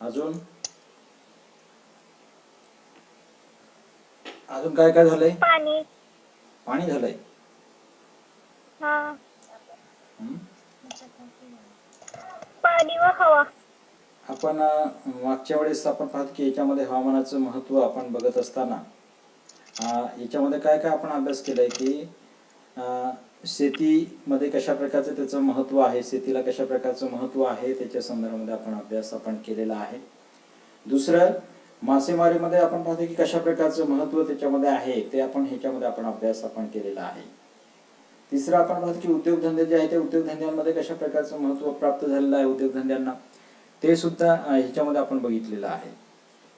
अजून अजून काय काय झालंय? पाणी. पाणी झालंय. हा. हं? पाणी व हवा. आपण मागच्या वेळेस आपण पाहतो की याच्यामध्ये हवामानाचं महत्त्व आपण बघत असताना याच्यामध्ये काय काय आपण अभ्यास केलाय की शेतीमध्ये कशा प्रकारचं त्याचं महत्त्व आहे, शेतीला कशा प्रकारचं महत्त्व आहे त्याच्या संदर्भामध्ये आपण अभ्यास केलेला आहे. दुसरं, मासेमारीमध्ये आपण पाहतो की कशा प्रकारचं महत्त्व त्याच्यामध्ये आहे ते आपण ह्याच्यामध्ये अभ्यास केलेला आहे. तिसरं, आपण पाहतो की उद्योगधंदे जे आहे ते उद्योगधंद्यांमध्ये कशा प्रकारचं महत्त्व प्राप्त झालेलं आहे उद्योगधंद्यांना, ते सुद्धा ह्याच्यामध्ये आपण बघितलेलं आहे.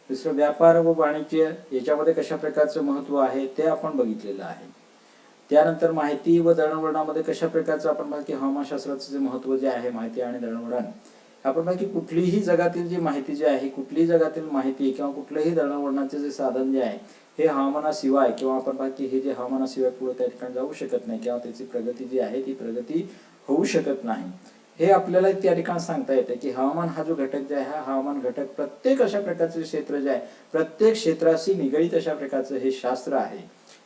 दुसरं, व्यापार व वाणिज्य याच्यामध्ये कशा प्रकारचं महत्त्व आहे ते आपण बघितलेलं आहे. त्यानंतर माहिती व दळणवळणामध्ये कशा प्रकारचं आपण पाहतो की हवामानशास्त्राचं जे महत्त्व जे आहे, माहिती आणि दळणवळण, आपण पाहतो की कुठलीही जगातील जी माहिती जी आहे, कुठलीही जगातील माहिती किंवा कुठलंही दळणवळणाचे जे साधन जे आहे हे हवामानाशिवाय किंवा आपण पाहतो की हे जे हवामानाशिवाय पुढे त्या ठिकाणी जाऊ शकत नाही किंवा त्याची प्रगती जी आहे ती प्रगती होऊ शकत नाही. हे आपल्याला त्या ठिकाणी सांगता येते की हवामान हा जो घटक जे आहे हा हवामान घटक प्रत्येक अशा प्रकारचे क्षेत्र जे आहे, प्रत्येक क्षेत्राशी निगडीत अशा प्रकारचं हे शास्त्र आहे.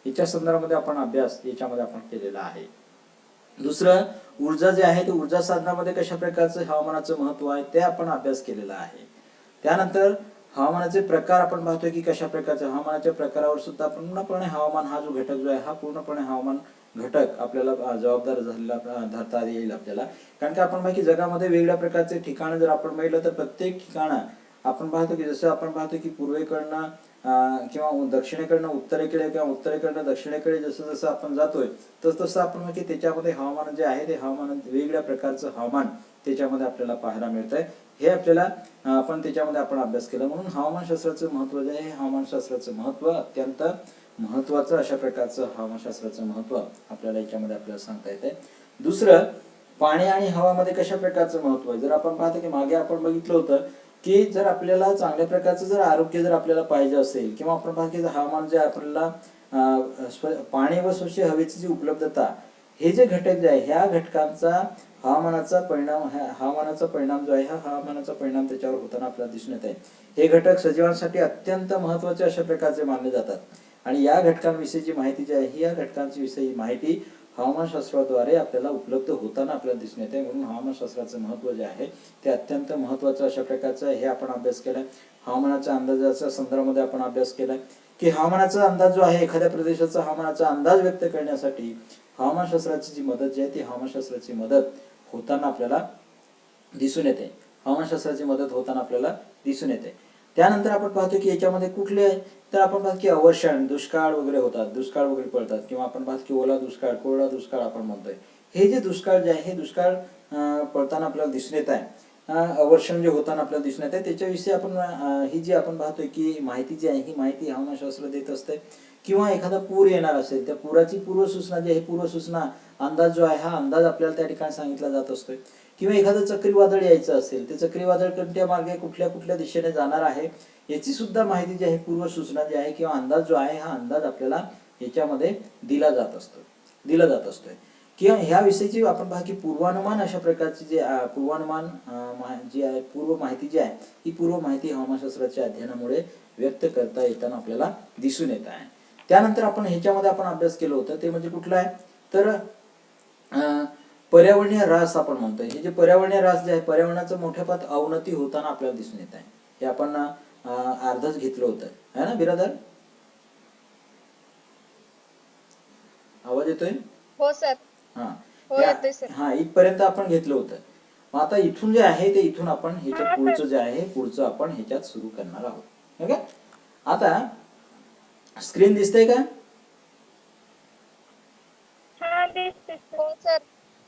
याच्या संदर्भामध्ये आपण अभ्यास याच्यामध्ये आपण केलेला आहे. दुसरं, ऊर्जा जे आहे ते ऊर्जा साधनामध्ये कशा प्रकारचं हवामानाचं महत्त्व आहे ते आपण अभ्यास केलेला आहे. त्यानंतर हवामानाचे प्रकार आपण पाहतोय की कशा प्रकारचे हवामानाच्या प्रकारावर सुद्धा पूर्णपणे हवामान हा जो घटक जो आहे हा पूर्णपणे हवामान घटक आपल्याला जबाबदार झालेला धरता येईल आपल्याला. कारण की आपण पाहतो की जगामध्ये वेगळ्या प्रकारचे ठिकाणं जर आपण पाहिलं तर प्रत्येक ठिकाणं आपण पाहतो की जसं आपण पाहतो की पूर्वेकडनं किंवा दक्षिणेकडनं उत्तरेकडे किंवा उत्तरेकडनं दक्षिणेकडे जसं जसं आपण जातोय तसं आपण की त्याच्यामध्ये हवामान जे आहे ते हवामान वेगवेगळ्या प्रकारचं हवामान त्याच्यामध्ये आपल्याला पाहायला मिळतंय. हे आपल्याला आपण त्याच्यामध्ये आपण अभ्यास केला. म्हणून हवामानशास्त्राचं महत्त्व जे आहे हवामानशास्त्राचं महत्त्व अत्यंत महत्त्वाचं अशा प्रकारचं हवामानशास्त्राचं महत्त्व आपल्याला याच्यामध्ये आपल्याला सांगता येतंय. दुसरं, पाणी आणि हवामध्ये कशा प्रकारचं महत्त्व आहे. जर आपण पाहतो की मागे आपण बघितलं होतं की जर आपल्याला चांगल्या प्रकारचं जर आरोग्य जर आपल्याला पाहिजे असेल किंवा आपण पाहतो की हवामान जे आपल्याला पाणी व स्वच्छ हवेची जी उपलब्धता, हे जे घटक जे आहे ह्या घटकांचा हवामानाचा परिणाम जो आहे हा हवामानाचा परिणाम त्याच्यावर होताना आपल्याला दिसून येत आहे. हे घटक सजीवांसाठी अत्यंत महत्त्वाचे अशा प्रकारचे मानले जातात आणि या घटकांविषयीची माहिती जी आहे ही या घटकांची विषयी माहिती हवामानशास्त्राद्वारे आपल्याला उपलब्ध होताना आपल्याला दिसून येते. म्हणून हवामानशास्त्राचं महत्त्व जे आहे ते अत्यंत महत्त्वाचं अशा प्रकारचं हे आपण अभ्यास केलाय. हवामानाच्या अंदाजाच्या संदर्भामध्ये आपण अभ्यास केलाय की हवामानाचा अंदाज जो आहे एखाद्या प्रदेशाचा हवामानाचा अंदाज व्यक्त करण्यासाठी हवामानशास्त्राची जी मदत जी आहे ती हवामानशास्त्राची मदत होताना आपल्याला दिसून येते. हवामानशास्त्राची मदत होताना आपल्याला दिसून येते. त्यानंतर आपण पाहतो की याच्यामध्ये कुठले, तर आपण पाहतो की अवर्षण, दुष्काळ वगैरे होतात, दुष्काळ वगैरे पडतात किंवा आपण पाहतो की ओला दुष्काळ, कोरडा दुष्काळ आपण म्हणतोय. हे जे दुष्काळ जे आहे हे दुष्काळ पडताना आपल्याला दिसून येत आहे, अवर्षण जे होताना आपल्याला दिसून येत आहे. त्याच्याविषयी आपण ही जी आपण पाहतोय की माहिती जी आहे ही माहिती हवामानशास्त्र देत असते. किंवा एखादा पूर येणार असेल त्या पुराची पूर्वसूचना जी आहे पूर्वसूचना अंदाज जो आहे हा अंदाज आपल्याला त्या ठिकाणी सांगितला जात असतोय. किंवा एखादं चक्रीवादळ यायचं असेल ते चक्रीवादळ कोणत्या मार्गे कुठल्या कुठल्या दिशेने जाणार आहे याची सुद्धा माहिती जी आहे पूर्वसूचना जी आहे किंवा अंदाज जो आहे हा अंदाज आपल्याला याच्यामध्ये दिला जात असतोय. किंवा ह्या विषयीची आपण पाहतो की पूर्वानुमान अशा प्रकारची जे पूर्वानुमान जी आहे पूर्व माहिती जी आहे ही पूर्व माहिती हवामानशास्त्राच्या अध्ययनामुळे व्यक्त करता येताना आपल्याला दिसून येत आहे. त्यानंतर आपण ह्याच्यामध्ये आपण अभ्यास केलं होतं ते म्हणजे कुठलं आहे, तर पर्यावरणीय ऱ्हास आपण म्हणतोय. हे जे पर्यावरणीय ऱ्हास जे आहे पर्यावरणाचं मोठ्या प्रमाणात अवनती होताना आपल्याला दिसून येत आहे. हे आपण अर्धच घेतलं होतं है ना बिरादर. आवाज येतोय? हो सर. हो येतोय सर. हा इथपर्यंत आपण घेतलं होतं. मग आता इथून जे आहे ते इथून आपण ह्याच्या पुढचं जे आहे पुढचं आपण ह्याच्यात सुरू करणार आहोत. ओके, आता स्क्रीन दिसतंय का?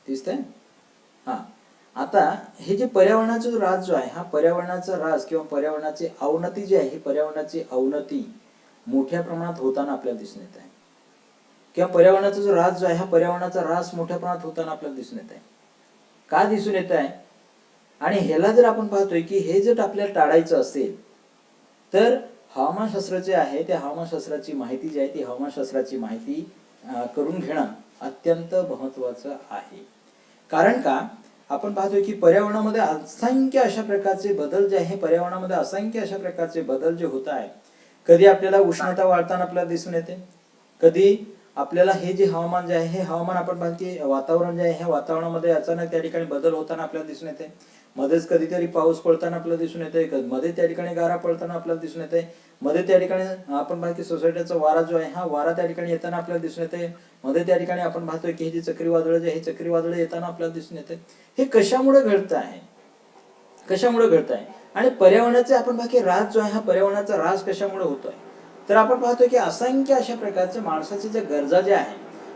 दिसतंय. हा, आता हे जे पर्यावरणाचा ऱ्हास जो आहे हा पर्यावरणाचा ऱ्हास किंवा पर्यावरणाची अवनती जी आहे ही पर्यावरणाची अवनती मोठ्या प्रमाणात होताना आपल्याला दिसून येत आहे. किंवा पर्यावरणाचा जो ऱ्हास जो आहे हा पर्यावरणाचा ऱ्हास मोठ्या प्रमाणात होताना आपल्याला दिसून येत आहे. का दिसून येत आहे? आणि ह्याला जर आपण पाहतोय की हे जर आपल्याला टाळायचं असेल तर हवामानशास्त्र जे आहे त्या हवामानशास्त्राची माहिती जी आहे ती हवामानशास्त्राची माहिती करून घेणं अत्यंत महत्त्वाचं आहे. कारण का, आपण पाहतोय की पर्यावरणामध्ये असंख्य अशा प्रकारचे बदल जे आहे, पर्यावरणामध्ये असंख्य अशा प्रकारचे बदल जे होत आहे. कधी आपल्याला उष्णता वाढताना आपल्याला दिसून येते, कधी आपल्याला हे जे हवामान जे आहे हे हवामान आपण पाहतो की वातावरण जे आहे ह्या वातावरणामध्ये अचानक त्या ठिकाणी बदल होताना आपल्याला दिसून येते. मध्येच कधीतरी पाऊस पडताना आपल्याला दिसून येते, मध्ये त्या ठिकाणी गारा पडताना आपल्याला दिसून येते, मध्ये त्या ठिकाणी आपण पाहतो की सोसायटीचा वारा जो आहे हा वारा त्या ठिकाणी येताना आपल्याला दिसून येते, मध्ये त्या ठिकाणी आपण पाहतोय की हे जे चक्रीवादळ जे आहे चक्रीवादळ येताना आपल्याला दिसून येते. हे कशामुळे घडत आहे, कशामुळे घडत आहे? आणि पर्यावरणाचे आपण पाहतो की ऱ्हास जो आहे हा पर्यावरणाचा ऱ्हास कशामुळे होतोय? तर आपण पाहतोय की असंख्य अशा प्रकारचे माणसाच्या ज्या गरजा ज्या आहे,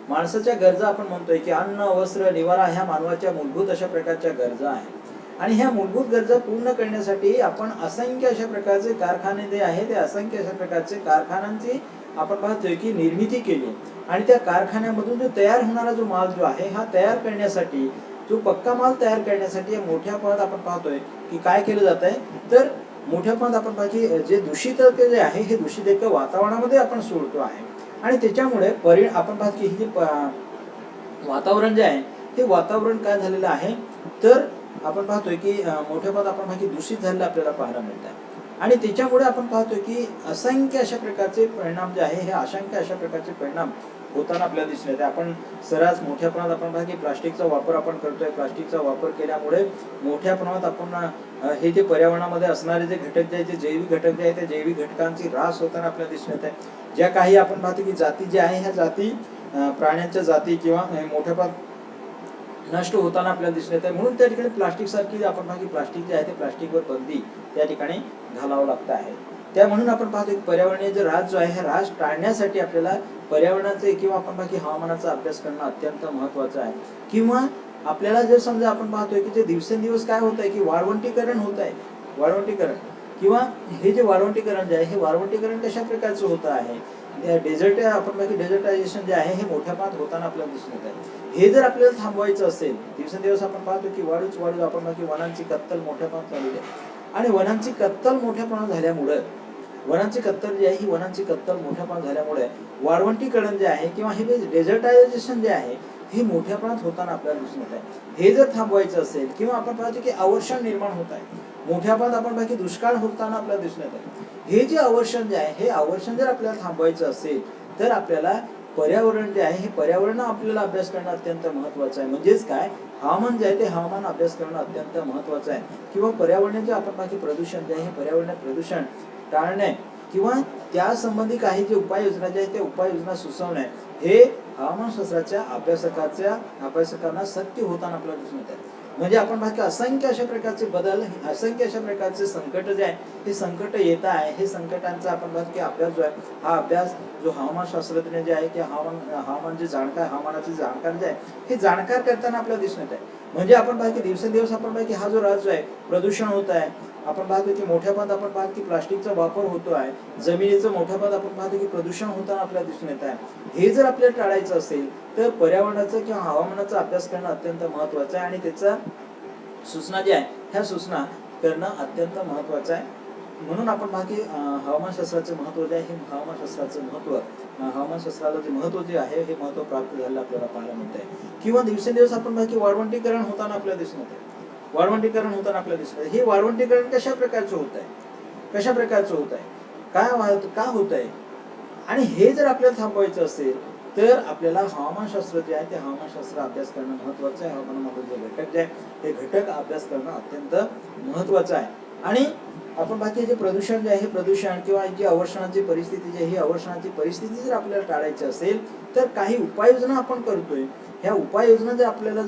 माणसाच्या गरजा आपण म्हणतोय की अन्न वस्त्र निवारा ह्या मानवाच्या मूलभूत अशा प्रकारच्या गरजा आहेत. आणि ह्या मूलभूत गरजा पूर्ण करण्यासाठी आपण असंख्य अशा प्रकारचे कारखाने जे आहे ते असंख्य अशा प्रकारचे कारखान्यांची आपण पाहतोय की निर्मिती केली. आणि त्या कारखान्यामधून जो तयार होणारा जो माल जो आहे हा तयार करण्यासाठी, जो पक्का माल तयार करण्यासाठी मोठ्या प्रमाणात आपण पाहतोय की काय केलं जात आहे, तर मोठ्या प्रमाणात आपण पाहतो की जे दूषित जे आहे हे दूषित वातावरणामध्ये आपण सोडतो आहे. आणि त्याच्यामुळे आपण पाहतो की हे वातावरण जे आहे हे वातावरण काय झालेलं आहे, तर आपण पाहतोय की मोठ्या प्रमाणात आपण पाहतो की दूषित झालेलं आपल्याला पाहायला मिळत आहे. आणि त्याच्यामुळे आपण पाहतोय की असंख्य अशा प्रकारचे परिणाम जे आहे हे असंख्य अशा प्रकारचे परिणाम होताना आपल्याला दिसून येते. आपण सर्रास मोठ्या प्रमाणात आपण पाहतो की प्लास्टिकचा वापर आपण करतोय. प्लास्टिकचा वापर केल्यामुळे मोठ्या प्रमाणात आपण हे जे पर्यावरणामध्ये असणारे जे घटक जे आहेत, जे जैविक घटक जे आहेत, त्या जैविक घटकांची ऱ्हास होताना आपल्याला दिसून येते. ज्या काही आपण पाहतो की जाती ज्या आहे ह्या जाती प्राण्यांच्या जाती किंवा मोठ्या प्रमाणात नष्ट होताना आपल्याला दिसून येते. म्हणून त्या ठिकाणी प्लास्टिक सारखी आपण पाहतो की प्लास्टिक जे आहे ते प्लास्टिकवर बंदी त्या ठिकाणी घालावं लागतं आहे. त्या म्हणून आपण पाहतो की पर्यावरणीय जे ऱ्हास जो आहे हा ऱ्हास टाळण्यासाठी आपल्याला पर्यावरणाचे किंवा आपण पाहतो की हवामानाचा अभ्यास करणं अत्यंत महत्त्वाचं आहे. किंवा आपल्याला जर समजा आपण पाहतोय की जे दिवसेंदिवस काय होत आहे की वाळवंटीकरण होत आहे, वाळवंटीकरण किंवा हे जे वाळवंटीकरण जे आहे हे वाळवंटीकरण कशा प्रकारचं होत आहे, डेझर्ट आपण पाहतो डेझर्टायझेशन जे आहे हे मोठ्या प्रमाणात होताना आपल्याला दिसून येत आहे. हे जर आपल्याला थांबवायचं असेल, दिवसेंदिवस आपण पाहतो की वाढूच आपण पाहतो की वनांची कत्तल मोठ्या प्रमाणात झालेली आहे. आणि वनांची कत्तल मोठ्या प्रमाणात झाल्यामुळे वनांची कत्तल जी आहे ही वनांची कत्तल मोठ्या प्रमाणात झाल्यामुळे वाळवंटीकरण जे आहे किंवा हे डेझर्टायझेशन जे आहे हे मोठ्या प्रमाणात होताना आपल्याला दिसून येत आहे. हे जर थांबवायचं असेल किंवा आपण पाहतो की अवर्षण निर्माण होत आहे, मोठ्या प्रमाणात आपण पाहतो की दुष्काळ होताना आपल्याला दिसून येत आहे. हे जे अवर्षण जे आहे हे अवर्षण जर आपल्याला थांबवायचं असेल तर आपल्याला पर्यावरण जे आहे हे पर्यावरण आपल्याला अभ्यास करणं अत्यंत महत्त्वाचं आहे. म्हणजेच काय, हवामान जे आहे ते हवामान अभ्यास करणं अत्यंत महत्त्वाचं आहे. किंवा पर्यावरणाचे आपण पाहतो प्रदूषण जे आहे हे पर्यावरणीय प्रदूषण टाळणे किंवा त्या संबंधी काही जे उपाययोजना जे आहेत त्या उपाययोजना सुचवणे हे हवामानशास्त्राच्या अभ्यासकांना सत्य होताना आपल्याला दिसून येत आहे. म्हणजे आपण पाहतो असंख्य अशा प्रकारचे बदल, असंख्य अशा प्रकारचे संकट जे आहे हे संकट येत आहे. हे संकटांचा आपण पाहतो की अभ्यास जो आहे हा अभ्यास जो हवामानशास्त्रज्ञ जे आहे की हवामान जे जाणकार, हवामानाचे जाणकार जे आहे हे जाणकार करताना आपल्याला दिसून येत आहे. म्हणजे आपण पाहतो की दिवसेंदिवस आपण पाहतो की हा जो ऱ्हास जो आहे प्रदूषण होत आहे. आपण पाहतो की मोठ्या प्रमाणात आपण पाहतो की प्लास्टिकचा वापर होतो आहे. जमिनीचं मोठ्या प्रमाणात आपण पाहतो की प्रदूषण होताना आपल्याला दिसून येत आहे. हे जर आपल्याला टाळायचं असेल तर पर्यावरणाचं किंवा हवामानाचा अभ्यास करणं अत्यंत महत्त्वाचं आहे. आणि त्याचा सूचना जी आहे ह्या सूचना करणं अत्यंत महत्त्वाचं आहे. म्हणून आपण पाहतो की हवामानशास्त्राचं महत्त्व जे आहे हे हवामानशास्त्राचं महत्त्व, हवामानशास्त्राला जे महत्त्व जे आहे हे महत्त्व प्राप्त झालेलं आपल्याला पाहायला मिळत आहे. किंवा दिवसेंदिवस आपण पाहतो की वाळवंटीकरण होताना आपल्याला दिसून येत आहे. वाळवंटीकरण होताना आपल्याला दिसत आहे. हे वाळवंटीकरण कशा प्रकारचं होत आहे, कशा प्रकारचं होत आहे, का होत आहे? आणि हे जर आपल्याला थांबवायचं असेल तर आपल्याला हवामानशास्त्र जे आहे ते हवामानशास्त्र अभ्यास करणं महत्त्वाचं आहे. हवामानामध्ये जे घटक जे आहे ते घटक अभ्यास करणं अत्यंत महत्त्वाचं आहे. आणि आपण बाकी जे प्रदूषण जे आहे प्रदूषण किंवा जी अवर्षणाची परिस्थिती जी आहे ही अवर्षणाची परिस्थिती जर आपल्याला टाळायची असेल तर काही उपाययोजना आपण करतोय. ह्या उपाययोजना जर आपल्याला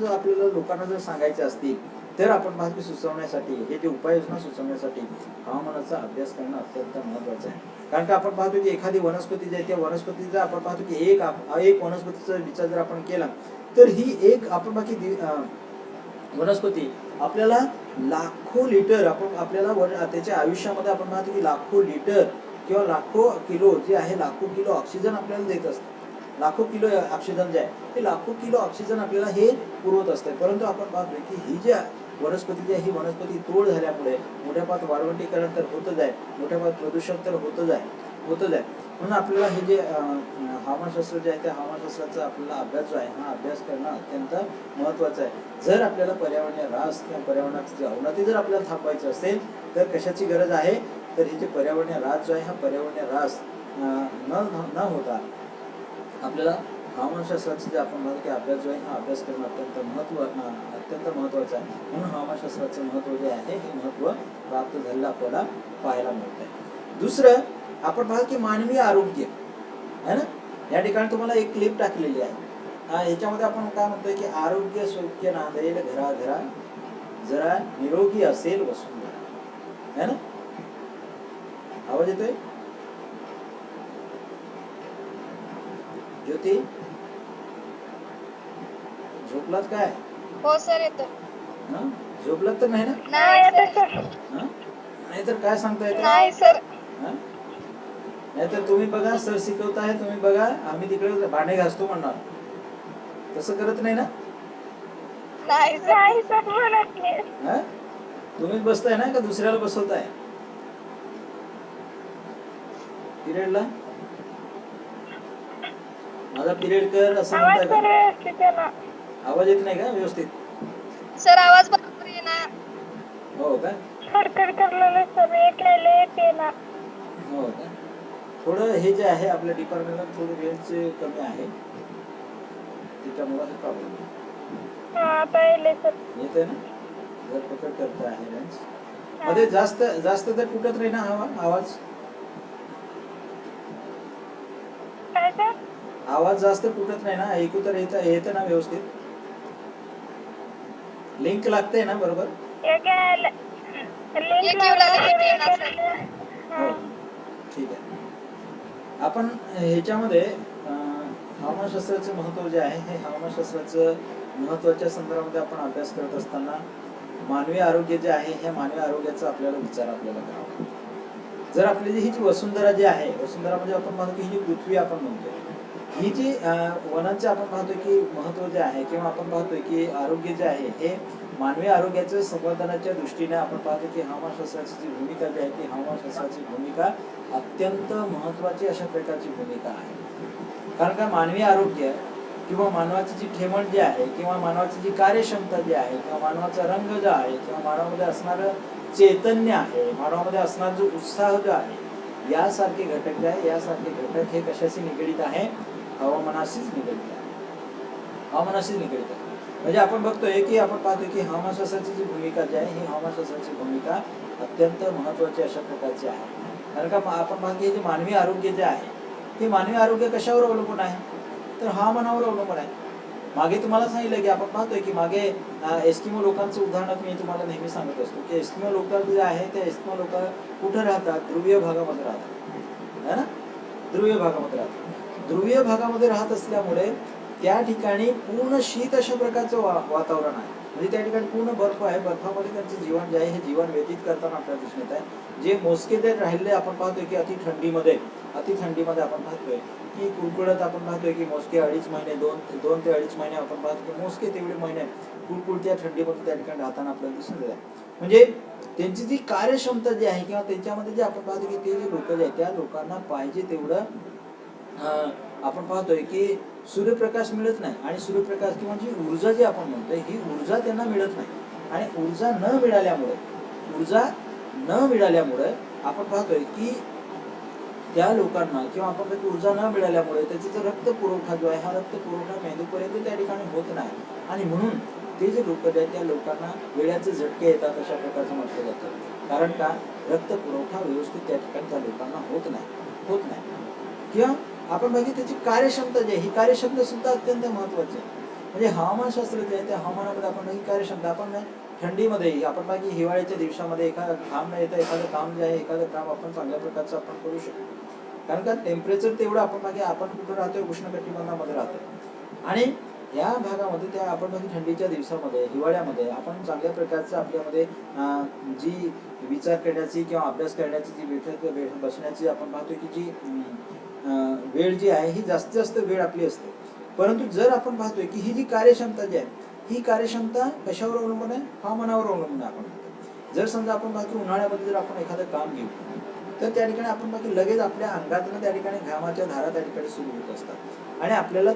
लोकांना जर सांगायच्या असतील तर आपण पाहतो सुचवण्यासाठी, हे जे उपाययोजना सुचवण्यासाठी हवामानाचा अभ्यास करणं अत्यंत महत्त्वाचं आहे. कारण का आपण पाहतो की एखादी वनस्पती जी आहे त्या वनस्पतीचा आपण पाहतो की एक वनस्पतीचा विचार जर आपण केला तर ही एक आपण बाकी वनस्पती आपल्याला लाखो लिटर आपल्याला त्याच्या आयुष्यामध्ये आपण पाहतो की लाखो लिटर किंवा लाखो किलो जे आहे लाखो किलो ऑक्सिजन आपल्याला देत असते. लाखो किलो ऑक्सिजन जे आहे ते लाखो किलो ऑक्सिजन आपल्याला हे पुरवत असते. परंतु आपण पाहतोय की ही जे वनस्पती जी आहे ही वनस्पती तोड झाल्यामुळे मोठ्या प्रमाणात वाळवंटीकरण तर होतच आहे, मोठ्या प्रमाणात प्रदूषण तर होतच आहे. म्हणून आपल्याला हे जे हवामानशास्त्र जे आहे त्या हवामानशास्त्राचा आपल्याला अभ्यास जो आहे हा अभ्यास करणं अत्यंत महत्त्वाचं आहे. जर आपल्याला पर्यावरणीय ऱ्हास किंवा पर्यावरणाची जी अवनती जर आपल्याला थांबवायची असेल तर कशाची गरज आहे, तर हे जे पर्यावरणीय ऱ्हास जो आहे हा पर्यावरणीय ऱ्हास न होता आपल्याला हवामानशास्त्राचे जे आपण म्हणतो की अभ्यास जो आहे हा अभ्यास करणं अत्यंत महत्त्वाचं आहे. म्हणून हवामानशास्त्राचं महत्त्व जे आहे हे महत्त्व प्राप्त झालेलं आपल्याला पाहायला मिळत आहे. दुसरं आपण पाहतो की मानवी आरोग्य आहे ना, या ठिकाणी तुम्हाला एक क्लिप टाकलेली आहे. याच्यामध्ये आपण काय म्हणतोय की आरोग्य सौख्य नांदेल घरा जरा निरोगी असेल वसुंधरा, है ना. आवाज येतोय ज्योती? झोपलात काय? हो सर येतो. झोपलात तर नाही ना? नाही सर. नाहीतर काय सांगता येतं? नाही सर. नाहीतर तुम्ही बघा सर शिकवताय, तुम्ही बघा आम्ही तिकडे भांडे घासतो म्हणणार, तसं करत नाही ना? नाही सर म्हणत नाही. तुम्हीच बसताय ना का दुसऱ्याला बसवताय पिरियडला? माझा पिरियड कर असं म्हणताय का? आवाज येत नाही का व्यवस्थित? सर आवाज बरोबर येणार. हो का? खडखड करलेलं सर येते ना. हो का? थोडं हे जे आहे आपल्या डिपार्टमेंटला थोडं रेंजचे कमी आहे, त्याच्यामुळे हे प्रॉब्लेम आहे. आता येते सर. येते ना? जर पकड करता आहे रेंज मध्ये जास्त तर कुठत नाही ना आवाज? काय सर? आवाज जास्त कुठत नाही ना? ऐकू तर येतं ना व्यवस्थित? लिंक लागते ना बरोबर? हो ठीक आहे. आपण ह्याच्यामध्ये हवामानशास्त्राचं महत्त्व जे आहे हे हवामानशास्त्राचं महत्त्वाच्या संदर्भामध्ये आपण अभ्यास करत असताना मानवी आरोग्य जे आहे हे मानवी आरोग्याचा आपल्याला करावा. जर आपली ही जी वसुंधरा जी आहे, वसुंधरा म्हणजे आपण म्हणतो की ही जी पृथ्वी आपण म्हणतो, ही जी वनांचे आपण पाहतोय की महत्त्व जे आहे किंवा आपण पाहतोय की आरोग्य जे आहे हे मानवी आरोग्याच्या संवर्धनाच्या दृष्टीने आपण पाहतो की हवामानशास्त्राची जी भूमिका जी आहे ती हवामानशास्त्राची भूमिका अत्यंत महत्त्वाची अशा प्रकारची भूमिका आहे. कारण का मानवी आरोग्य किंवा मानवाची जी ठेवण जी आहे किंवा मानवाची जी कार्यक्षमता जी आहे किंवा मानवाचा रंग जो आहे किंवा मानवामध्ये असणारं चैतन्य आहे, मानवामध्ये असणारा जो उत्साह जो आहे, यासारखे घटक जे आहे यासारखे घटक हे कशाशी निगडीत आहे? हवामानाशीच निगडीत आहे. हवामानाशीच निगडीत आहे. म्हणजे आपण बघतोय की आपण पाहतोय की हवामानशास्त्राची जी भूमिका जी आहे ही हवामानशास्त्राची भूमिका अत्यंत महत्त्वाची अशा प्रकारची आहे. कारण का आपण पाहतो की जे मानवी आरोग्य जे आहे ते मानवी आरोग्य कशावर अवलंबून आहे? तर हवामानावर अवलंबून आहे. मागे तुम्हाला सांगितलं की आपण पाहतोय की मागे एस्किमो लोकांचं उदाहरण मी तुम्हाला नेहमी सांगत असतो की एस्किमो लोक जे आहे ते एस्किमो लोक कुठे राहतात? ध्रुवीय भागामध्ये राहतात, है ना. ध्रुवीय भागामध्ये राहतात. ध्रुवीय भागामध्ये राहत असल्यामुळे त्या ठिकाणी पूर्ण शीत अशा प्रकारचं वातावरण आहे. म्हणजे त्या ठिकाणी पूर्ण बर्फ आहे. बर्फामध्ये त्यांचं जीवन जे आहे हे जीवन व्यतीत करताना आपल्याला दिसून येत आहे. जे मोजके ते राहिले आपण पाहतोय की अति थंडीमध्ये आपण पाहतोय की कुळकुळत आपण पाहतोय की मोजके 2.5 महिने 2 ते 2.5 महिने आपण पाहतो की मोजके तेवढे महिने कुळकुळत्या थंडीमध्ये त्या ठिकाणी राहताना आपल्याला दिसून येत आहे. म्हणजे त्यांची जी कार्यक्षमता जी आहे किंवा त्यांच्यामध्ये जे आपण पाहतो की ते जे लोक जे आहेत त्या लोकांना पाहिजे तेवढं आपण पाहतोय की सूर्यप्रकाश मिळत नाही आणि सूर्यप्रकाश किंवा जी ऊर्जा जी आपण म्हणतोय ही ऊर्जा त्यांना मिळत नाही. आणि ऊर्जा न मिळाल्यामुळे आपण पाहतोय की त्या लोकांना किंवा आपण ऊर्जा न मिळाल्यामुळे त्याचा जो रक्त पुरवठा जो आहे हा रक्त पुरवठा मेंदूपर्यंत त्या ठिकाणी होत नाही. आणि म्हणून ते जे लोक आहेत त्या लोकांना वेळाचे झटके येतात अशा प्रकारचं म्हटलं जातं. कारण का? रक्त पुरवठा व्यवस्थित त्या ठिकाणी त्या लोकांना होत नाही. किंवा आपण बघितलं त्याची कार्यक्षमता जी आहे ही कार्यक्षमता सुद्धा अत्यंत महत्त्वाची आहे. म्हणजे हवामानशास्त्र जे आहे त्या हवामानामध्ये आपण बघितलं कार्यक्षमता आपण थंडीमध्ये आपण बाकी हिवाळ्याच्या दिवसामध्ये एखादं काम जे आहे एखादं काम आपण चांगल्या प्रकारचं आपण करू शकतो. कारण का टेम्परेचर तेवढं आपण कुठं राहतोय? उष्णकटिबंधामध्ये राहतोय. आणि या भागामध्ये त्या आपण बघितलं थंडीच्या दिवसामध्ये हिवाळ्यामध्ये आपण चांगल्या प्रकारचं आपल्यामध्ये जी विचार करण्याची किंवा अभ्यास करण्याची जी बैठक बसण्याची आपण पाहतोय की जी वेळ जी आहे ही जास्तीत जास्त वेळ आपली असते. परंतु जर आपण पाहतोय की ही जी कार्यक्षमता जी आहे ही कार्यक्षमता कशावर अवलंबून आहे? हवामानावर अवलंबून आहे. आपण जर समजा आपण बाकी उन्हाळ्यामध्ये जर आपण एखादं काम घेऊ तर त्या ठिकाणी आपण बाकी लगेच आपल्या अंगातनं त्या ठिकाणी घामाच्या धारा त्या ठिकाणी सुरू होत असतात आणि आपल्याला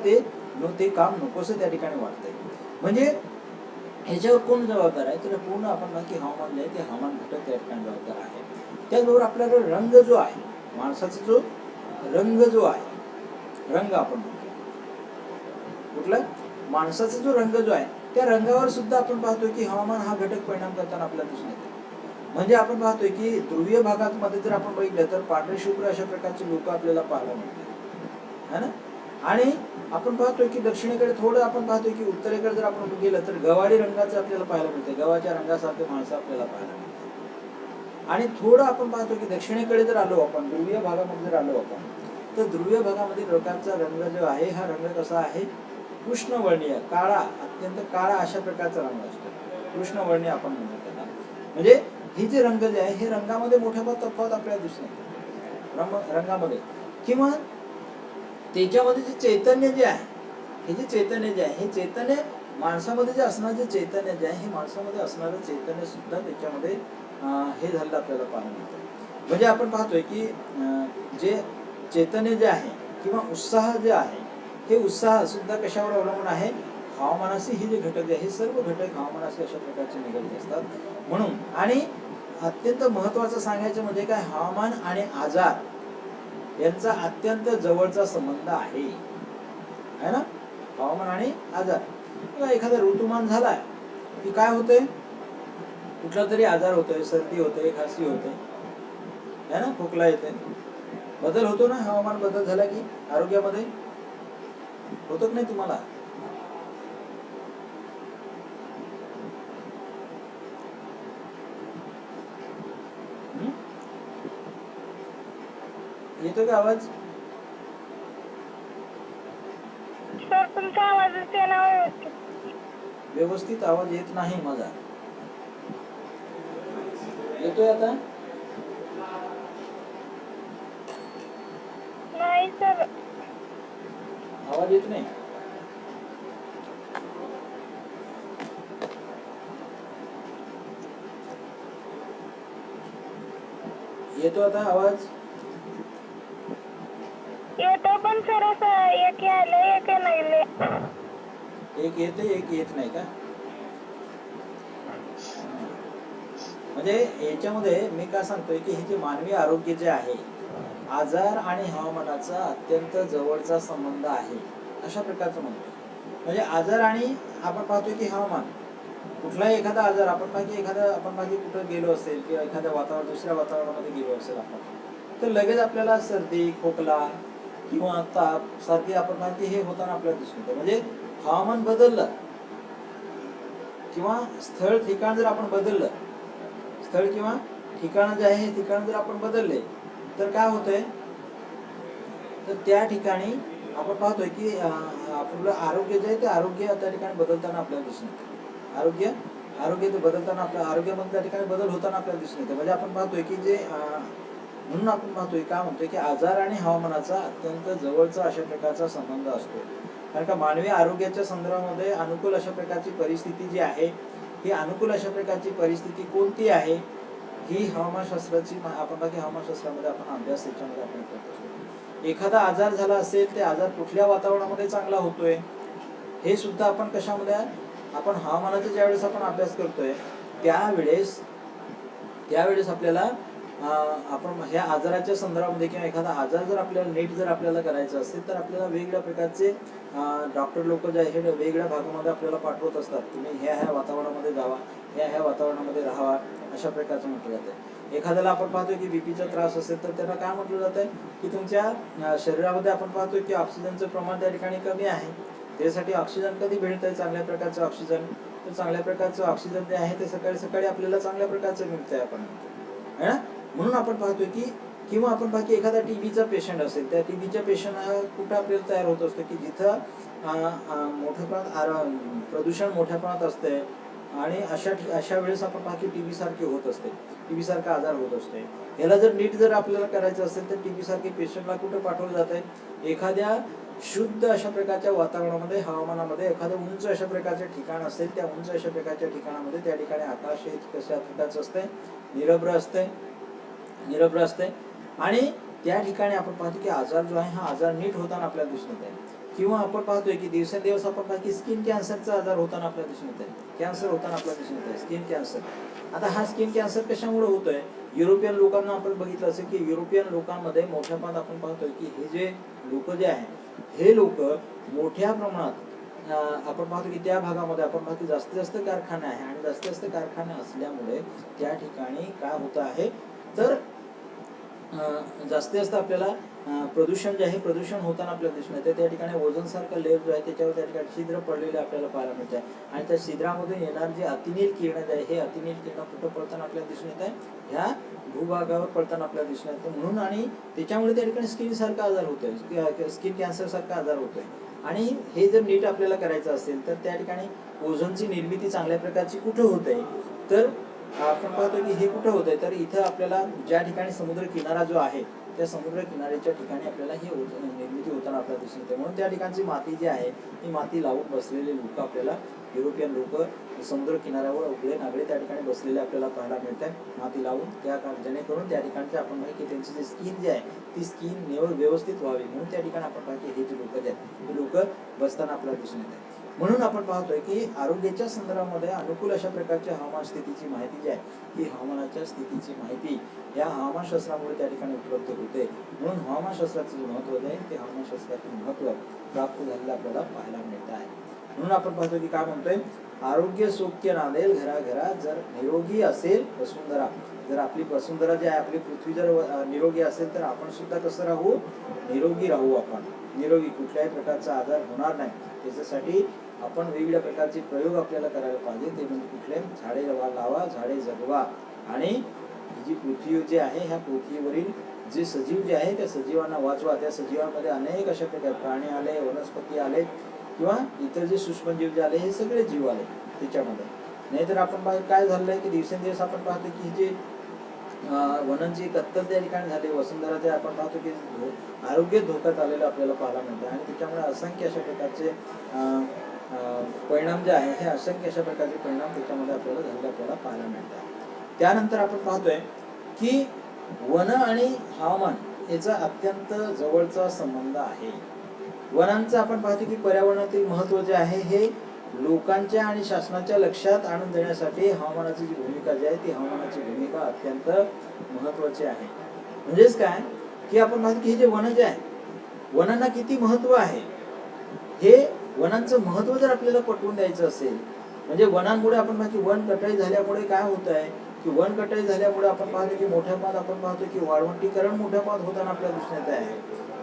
ते काम नकोसं त्या ठिकाणी वाटतंय. म्हणजे ह्याच्यावर कोण जबाबदार आहे? तर पूर्ण आपण बाकी हवामान जे आहे ते हवामान घटक त्या ठिकाणी जबाबदार आहे. त्याचबरोबर आपल्याला रंग जो आहे, माणसाचा जो रंग जो आहे, रंग आपण कुठला माणसाचा जो रंग जो आहे त्या रंगावर सुद्धा आपण पाहतोय की हवामान हा घटक परिणाम करताना आपल्याला दिसून येतो. म्हणजे आपण पाहतोय की ध्रुवीय भागामध्ये जर आपण बघितलं तर पांढरे शुभ्र अशा प्रकारचे लोक आपल्याला पाहायला मिळतात है ना. आणि आपण पाहतोय की दक्षिणेकडे थोडं आपण पाहतोय की उत्तरेकडे जर आपण गेलं तर गव्हाळी रंगाचं आपल्याला पाहायला मिळते, गव्हाच्या रंगासारखे माणसं आपल्याला पाहायला मिळतात. आणि थोडं आपण पाहतो की दक्षिणेकडे जर आलो आपण, ध्रुवीय भागामध्ये जर आलो आपण, तर ध्रुवीय भागामध्ये लोकांचा रंग जो आहे हा रंग कसा आहे? कृष्णवर्णीय, काळा, अत्यंत काळा अशा प्रकारचा रंग असतो. कृष्णवर्णीय आपण म्हणतो त्याला. म्हणजे हे जे रंग जे आहे हे रंगामध्ये मोठ्या तफावत आपल्याला दिसून येतो रंगामध्ये. किंवा त्याच्यामध्ये जे चैतन्य जे आहे, हे जे चैतन्य जे आहे हे चैतन्य माणसामध्ये जे असणारं जे चैतन्य जे आहे हे माणसामध्ये असणारं चैतन्य सुद्धा त्याच्यामध्ये हे झालेलं आपल्याला पाहायला मिळतं. म्हणजे आपण पाहतोय की जे चैतन्य जे आहे किंवा उत्साह जे आहे हे उत्साह सुद्धा कशावर अवलंबून आहे? हवामानाशी. हे जे घटक आहे हे सर्व घटक हवामानाशी अशा प्रकारचे निगडित असतात. म्हणून आणि अत्यंत महत्वाचं सांगायचं म्हणजे काय, हवामान आणि आजार यांचा अत्यंत जवळचा संबंध आहे ना. हवामान आणि आजार. एखादा ऋतुमान झाला की काय होतंय? कुठला तरी आजार होतोय, सर्दी होते, खासी होते है ना, खोकला येते. बदल होतो ना, हवामान बदल झाला की आरोग्यामध्ये होतो की नाही तुम्हाला? येतो का आवाज? सर तुमचा आवाजच येणार व्यवस्थित आवाज येत नाही माझा. येतोय आता? नाही सर. आवाज येत नाही. येतो आता आवाज? येतो पण सर असं एक आलंय एक नाही. एक येते एक येत नाही का? म्हणजे याच्यामध्ये मी काय सांगतोय की हे जे मानवी आरोग्य जे आहे, आजार आणि हवामानाचा अत्यंत जवळचा संबंध आहे अशा प्रकारचं म्हणतो. म्हणजे आजार आणि आपण पाहतोय की हवामान, कुठलाही एखादा आजार आपण बाकी कुठं गेलो असेल किंवा एखाद्या दुसऱ्या वातावरणामध्ये गेलो असेल आपण, तर लगेच आपल्याला सर्दी, खोकला किंवा ताप सारखे आपण बाकी हे होताना आपल्याला दिसून येतं. म्हणजे हवामान बदललं किंवा स्थळ ठिकाण जर आपण बदललं, स्थळ किंवा ठिकाण जे आहे हे ठिकाण जर आपण बदलले तर काय होतंय? तर त्या ठिकाणी आपण पाहतोय की आपलं आरोग्य जे आहे ते आरोग्य त्या ठिकाणी बदलताना आपल्याला दिसून येतं. आरोग्य बदलताना आपल्या आरोग्यामध्ये त्या ठिकाणी बदल होताना आपल्याला दिसून येतं. म्हणजे आपण पाहतोय की जे म्हणून आपण पाहतोय काय म्हणतोय की आजार आणि हवामानाचा अत्यंत जवळचा अशा प्रकारचा संबंध असतो. कारण का मानवी आरोग्याच्या संदर्भामध्ये अनुकूल अशा प्रकारची परिस्थिती जी आहे, ही अनुकूल अशा प्रकारची परिस्थिती कोणती आहे ही हवामानशास्त्राची आपण बाकी हवामानशास्त्रामध्ये आपण अभ्यास त्याच्यामध्ये आपण करत असतो. एखादा आजार झाला असेल ते आजार कुठल्या वातावरणामध्ये चांगला होतोय हे सुद्धा आपण कशामध्ये आपण हवामानाचा ज्यावेळेस आपण अभ्यास करतोय त्यावेळेस आपल्याला आपण ह्या आजाराच्या संदर्भामध्ये किंवा एखादा आजार जर आपल्याला नीट जर आपल्याला करायचा असेल तर आपल्याला वेगवेगळ्या प्रकारचे डॉक्टर लोक जे आहे वेगवेगळ्या भागामध्ये आपल्याला पाठवत असतात. तुम्ही ह्या वातावरणामध्ये जावा, ह्या वातावरणामध्ये राहावा अशा प्रकारचं म्हटलं जातं. एखाद्याला आपण पाहतोय की बीपीचा त्रास असेल तर त्यांना काय म्हटलं जात आहे की तुमच्या शरीरामध्ये आपण पाहतोय की ऑक्सिजनचं प्रमाण त्या ठिकाणी कमी आहे. त्यासाठी ऑक्सिजन कधी भेटतंय? चांगल्या प्रकारचं ऑक्सिजन. तर चांगल्या प्रकारचं ऑक्सिजन जे आहे ते सकाळी सकाळी आपल्याला चांगल्या प्रकारचं मिळतंय आपण म्हणतो है ना. म्हणून आपण पाहतोय की किंवा आपण बाकी एखादा टीबीचा पेशंट असेल, त्या टीबीच्या पेशंट कुठं आपल्याला तयार होत असतो की जिथं मोठ्या प्रमाणात प्रदूषण मोठ्या प्रमाणात असते आणि अशा वेळेस आपण बाकी टीबी सारखे होत असते, टीबी सारखा आजार होत असते. याला जर नीट जर आपल्याला करायचं असेल तर टीबी सारखे पेशंटला कुठं पाठवलं जात आहे? एखाद्या शुद्ध अशा प्रकारच्या वातावरणामध्ये, हवामानामध्ये एखादं उंच अशा प्रकारचे ठिकाण असेल, त्या उंच अशा प्रकारच्या ठिकाणामध्ये त्या ठिकाणी आकाश हे कशा प्रकारचं असते, निरभ्र असते आणि त्या ठिकाणी आपण पाहतो की आजार जो आहे हा आजार नीट होताना आपल्याला दिसून येत आहे. किंवा आपण पाहतोय की दिवसेंदिवस आपण पाहतो की स्किन कॅन्सरचा आजार होताना आपल्याला दिसून येत आहे, कॅन्सर होताना आपल्याला दिसून येत आहे, स्किन कॅन्सर. आता हा स्किन कॅन्सर कशामुळे होतोय? युरोपियन लोकांना आपण बघितलं असेल की युरोपियन लोकांमध्ये मोठ्या प्रमाणात आपण पाहतोय की हे जे लोक जे आहे हे लोक मोठ्या प्रमाणात आपण पाहतो की त्या भागामध्ये आपण पाहतो जास्तीत जास्त कारखाने आहे आणि जास्तीत जास्त कारखाने असल्यामुळे त्या ठिकाणी काय होत आहे तर जास्तीत जास्त आपल्याला प्रदूषण जे आहे प्रदूषण होताना आपल्याला दिसून येते. त्या ठिकाणी ओझोन सारखं लेअर जो आहे त्याच्यावर त्या ठिकाणी छिद्र पडलेले आपल्याला पाहायला मिळत आहे आणि त्या छिद्रामधून येणार जे अतिनील किरण जे आहे हे अतिनील किरण कुठं पडताना आपल्याला दिसून येत आहे, ह्या भूभागावर पडताना आपल्याला दिसून येते. म्हणून आणि त्याच्यामुळे त्या ठिकाणी स्किन सारखा आजार होतोय, स्किन कॅन्सर सारखा आजार होतोय. आणि हे जर नीट आपल्याला करायचं असेल तर त्या ठिकाणी ओझोनची निर्मिती चांगल्या प्रकारची कुठं होत आहे तर आपण पाहतो की हे कुठं होत आहे तर इथं आपल्याला ज्या ठिकाणी समुद्र किनारा जो आहे त्या समुद्र किनाऱ्याच्या ठिकाणी आपल्याला हे ओझोन निर्मिती होताना आपल्याला दिसून येते. म्हणून त्या ठिकाणची माती जी आहे ती माती लावून बसलेले लोक आपल्याला, युरोपियन लोक समुद्र किनाऱ्यावर उघडे नागडे त्या ठिकाणी बसलेले आपल्याला पाहायला मिळतात माती लावून, त्या जेणेकरून त्या ठिकाणचे आपण माहिती की त्यांची जी स्किन जी आहे ती स्किन व्यवस्थित व्हावी म्हणून त्या ठिकाणी आपण पाहतो हे जे लोक जे आहेत हे लोक बसताना आपल्याला दिसून येतात. म्हणून आपण पाहतोय की आरोग्याच्या संदर्भामध्ये अनुकूल अशा प्रकारच्या हवामान स्थितीची माहिती जी आहे ही हवामानाच्या स्थितीची माहिती या हवामानशास्त्रामुळे त्या ठिकाणी उपलब्ध होते. म्हणून हवामानशास्त्राचं जे महत्व आहे ते हवामानशास्त्राचे महत्व प्राप्त झालेलं आपल्याला पाहायला मिळत आहे. म्हणून आपण पाहतो की काय म्हणतोय, आरोग्य सौख्य नांदेल घरा जर निरोगी असेल वसुंधरा. जर आपली वसुंधरा जी आहे आपली पृथ्वी जर निरोगी असेल तर आपण सुद्धा कसं राहू, निरोगी राहू. आपण निरोगी, कुठल्याही प्रकारचा आजार होणार नाही. त्याच्यासाठी आपण वेगवेगळ्या प्रकारचे प्रयोग आपल्याला करायला पाहिजे. ते म्हणजे कुठले, झाडे लावा, झाडे जगवा आणि ही जी पृथ्वी जी आहे ह्या पृथ्वीवरील जे सजीव जे आहे त्या सजीवांना वाचवा. त्या सजीवांमध्ये अनेक अशा प्रकार प्राणी आले, वनस्पती आले किंवा इतर जे सूक्ष्मजीव जे आले हे सगळे जीव आले त्याच्यामध्ये. नाहीतर आपण काय झालंय की दिवसेंदिवस आपण पाहतो की जे वनांची कत्तल त्या ठिकाणी झाली, वसुंधराचे आपण पाहतो की आरोग्य धोक्यात आलेलं आपल्याला पाहायला मिळतं आणि त्याच्यामुळे असंख्य अशा प्रकारचे परिणाम जे आहे हे असंख्य अशा प्रकारचे परिणाम त्याच्यामध्ये आपल्याला झालेले आपल्याला पाहायला मिळतात. त्यानंतर आपण पाहतोय की वन आणि हवामान याचा अत्यंत जवळचा संबंध आहे. वनांचं आपण पाहतो की पर्यावरणातील महत्व जे आहे हे लोकांच्या आणि शासनाच्या लक्षात आणून देण्यासाठी हवामानाची जी भूमिका जी आहे ती हवामानाची भूमिका अत्यंत महत्वाची आहे. म्हणजेच काय की आपण पाहतो की हे जे वन जे आहे वनांना किती महत्व आहे, हे वनांचं महत्व जर आपल्याला पटवून द्यायचं असेल म्हणजे वनांमुळे आपण पाहतो की वन कटाई झाल्यामुळे काय होत आहे की वन कटाई झाल्यामुळे आपण पाहतो की मोठ्या प्रमाणात आपण पाहतो की वाळवंटीकरण मोठ्या प्रमाणात होताना आपल्याला दिसून येत आहे.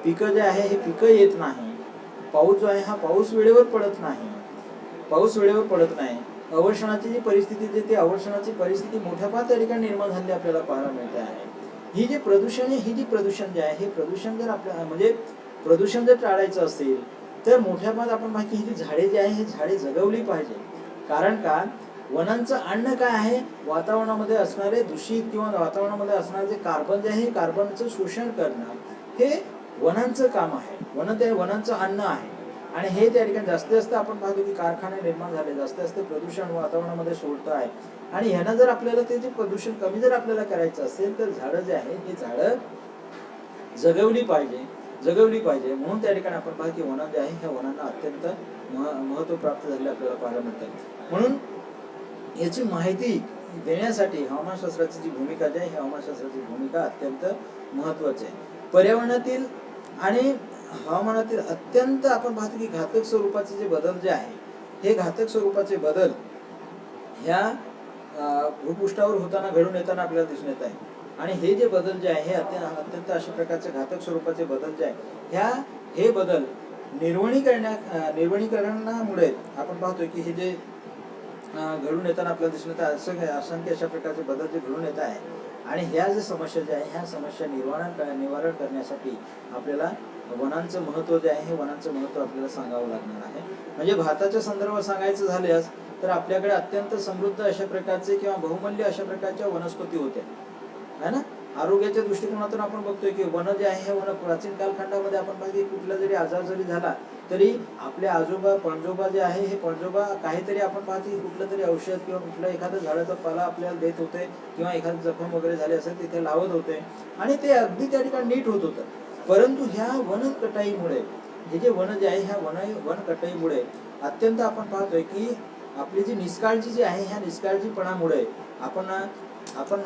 पिकं जे आहे हे पिकं येत नाही. पाऊस जो आहे हा पाऊस वेळेवर पडत नाही. अवर्षणाची जी परिस्थिती आहे ती अवर्षणाची परिस्थिती मोठ्या प्रमाणात त्या ठिकाणी निर्माण झालेली आपल्याला पाहायला मिळते आहे. ही जी प्रदूषण आहे, ही जी प्रदूषण जे आहे हे प्रदूषण जर आपल्या म्हणजे प्रदूषण जर टाळायचं असेल तर मोठ्या प्रमाणात आपण माहिती ही जी झाडे जी आहे ही झाडे जगवली पाहिजे. कारण का, वनांचं अन्न काय आहे, वातावरणामध्ये असणारे दूषित किंवा वातावरणामध्ये असणारे जे कार्बन जे आहे कार्बनचं शोषण करणं हे वनांचं काम आहे. वनांचं अन्न आहे आणि हे त्या ठिकाणी जास्तीत जास्त आपण पाहतो की कारखाने निर्माण झाले, जास्तीत जास्त प्रदूषण वातावरणामध्ये सोडत आहे आणि ह्यांना जर आपल्याला ते जे प्रदूषण कमी जर आपल्याला करायचं असेल तर झाडं जे आहे हे झाडं जगवली पाहिजे. म्हणून त्या ठिकाणी आपण पाहतो की वन जे आहे ह्या वनांना अत्यंत महत्व प्राप्त झालेलं आपल्याला पाहायला मिळतं. म्हणून याची माहिती देण्यासाठी हवामानशास्त्राची जी भूमिका जी आहे ही हवामानशास्त्राची भूमिका अत्यंत महत्वाची आहे. पर्यावरणातील आणि हवामानातील अत्यंत आपण पाहतो की घातक स्वरूपाचे जे बदल जे आहे हे घातक स्वरूपाचे बदल ह्या भूपृष्ठावर होताना घडून येताना आपल्याला दिसून येत आहे. आणि हे जे बदल जे आहे हे अत्यंत अशा प्रकारचे घातक स्वरूपाचे बदल जे आहे हे बदल निर्वनीकरणामुळे आपण पाहतोय की हे जे घडून येताना आपल्याला दिसून येतात असंख्य अशा प्रकारचे बदल जे घडून येत आहे. आणि ह्या ज्या समस्या ज्या आहे ह्या समस्या निवारण करण्यासाठी आपल्याला वनांचं महत्व जे आहे हे वनांचं महत्व आपल्याला सांगावं लागणार आहे. म्हणजे भारताच्या संदर्भात सांगायचं झाल्यास तर आपल्याकडे अत्यंत समृद्ध अशा प्रकारचे किंवा बहुमूल्य अशा प्रकारच्या वनस्पती होत्या है ना. आरोग्याच्या दृष्टिकोनातून आपण बघतोय की वन जे आहे हे वन प्राचीन कालखंडामध्ये आपण पाहिजे कुठला जरी आजार जरी झाला तरी आपले आजोबा पणजोबा जे आहे हे पणजोबा काहीतरी आपण पाहते कुठलं तरी औषध किंवा कुठलं एखादं झाडाचा पाला आपल्याला देत होते किंवा एखादं जखम वगैरे झाले असेल तिथे लावत होते आणि ते अगदी त्या ठिकाणी नीट होत होतं। परंतु ह्या वन कटाईमुळे हे जे वन जे आहे ह्या वन कटाईमुळे अत्यंत आपण पाहतोय की आपली जी निष्काळजी जी आहे ह्या निष्काळजीपणामुळे आपण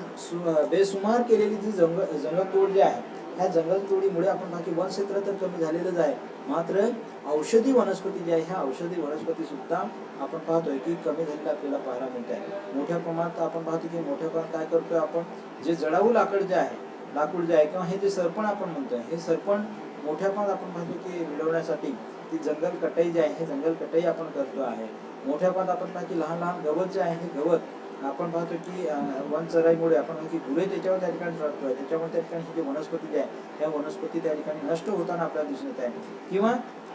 बेसुमार केलेली जी जंगलतोड जी आहे ह्या जंगलतोडीमुळे आपण बाकी वन क्षेत्र तर कमी झालेलंच आहे, मात्र औषधी वनस्पती जी आहे ह्या औषधी वनस्पती सुद्धा आपण पाहतोय की कमी झालेलं आपल्याला पाहायला मिळत आहे। मोठ्या प्रमाणात आपण पाहतो की मोठ्या प्रमाणात काय करतोय आपण जे जळाऊ लाकूड जे आहे किंवा हे जे सरपण आपण म्हणतोय हे सरपण मोठ्या प्रमाणात आपण पाहतो की मिळवण्यासाठी ती जंगल कटाई जी आहे हे जंगल कटाई आपण करतो आहे। मोठ्या प्रमाणात आपण पाहतो की लहान लहान गवत जे आहे हे गवत आपण पाहतो की वन चराईमुळे आपण पाहतो की गुरे त्याच्यावर त्या ठिकाणी चढतोय, त्याच्यामुळे त्या ठिकाणी ही जी वनस्पती जी आहे त्या वनस्पती त्या ठिकाणी नष्ट होताना आपल्याला दिसून येत आहे। किंवा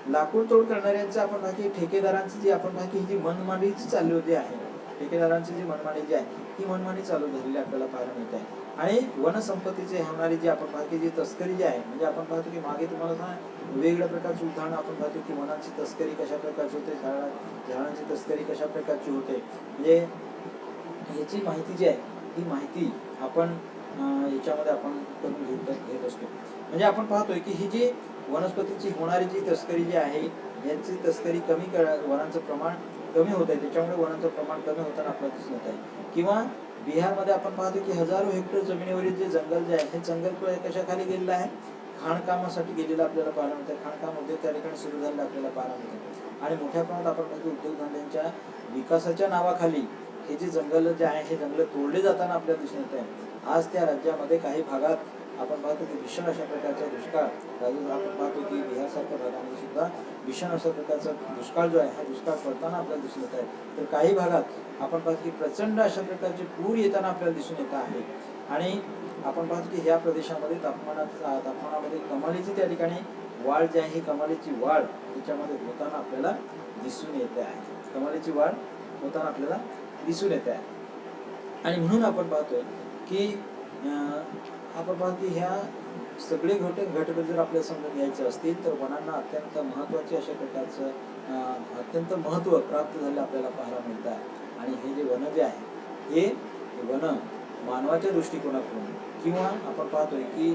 लाकूड तोड करणाऱ्यांचं आपण पाहतो की ठेकेदारांची जी आपण पाहतो ही जी मनमानी चालली होती आहे, ठेकेदारांची जी मनमानी जी आहे ही मनमानी चालू झालेली आपल्याला पाहायला मिळते आहे। आणि वनसंपत्तीचे होणारी जी आपण पाहतो की तस्करी जी आहे म्हणजे आपण पाहतो की मागे तुम्हाला वेगवेगळ्या प्रकारची उदाहरणं आपण पाहतो की वनांची तस्करी कशा प्रकारची होते, झाडांची तस्करी कशा प्रकारची होते, म्हणजे याची माहिती जी आहे ही माहिती आपण याच्यामध्ये आपण करून घेत असतो। म्हणजे आपण पाहतोय की ही जी वनस्पतीची होणारी जी तस्करी जी आहे याची तस्करी वनांचं प्रमाण कमी होत आहे, त्याच्यामुळे वनांचं प्रमाण कमी होताना आपल्याला दिसून येत आहे। किंवा बिहारमध्ये आपण पाहतो की हजारो हेक्टर जमिनीवरील जे जंगल जे आहे हे जंगल कशाखाली गेलेलं आहे, खाणकामासाठी गेलेलं आपल्याला पाहायला मिळतं। खाणकाम उद्योग त्या ठिकाणी सुरू झालेला आपल्याला पाहायला मिळतं आणि मोठ्या प्रमाणात आपण पाहतो उद्योगधंद्यांच्या विकासाच्या नावाखाली हे जे जंगल जे आहे हे जंगल तोडले जाताना आपल्याला दिसून येत आहे। आज त्या राज्यामध्ये काही भागात आपण पाहतो की भीषण अशा प्रकारचा दुष्काळ, आपण पाहतो की बिहारसारख्या भागामध्ये सुद्धा भीषण अशा प्रकारचा दुष्काळ जो आहे हा दुष्काळ पडताना आपल्याला दिसून येत आहे। तर काही भागात आपण पाहतो की प्रचंड अशा प्रकारचे पूर येताना आपल्याला दिसून येत आहे आणि आपण पाहतो की ह्या प्रदेशामध्ये तापमानामध्ये कमालीची त्या ठिकाणी वाढ जी आहे ही कमालीची वाढ त्याच्यामध्ये होताना आपल्याला दिसून येते आहे, कमालीची वाढ होताना आपल्याला दिसून येते आहे। आणि म्हणून आपण पाहतोय की आपण पाहतो की ह्या सगळे घटक जर आपल्याला समजून घ्यायचे असतील तर वनांना अत्यंत महत्त्वाचे अशा प्रकारचं अत्यंत महत्त्व प्राप्त झाले आपल्याला पाहायला मिळत आहे। आणि हे जे वन जे आहे हे वन मानवाच्या दृष्टिकोनातून किंवा आपण पाहतोय की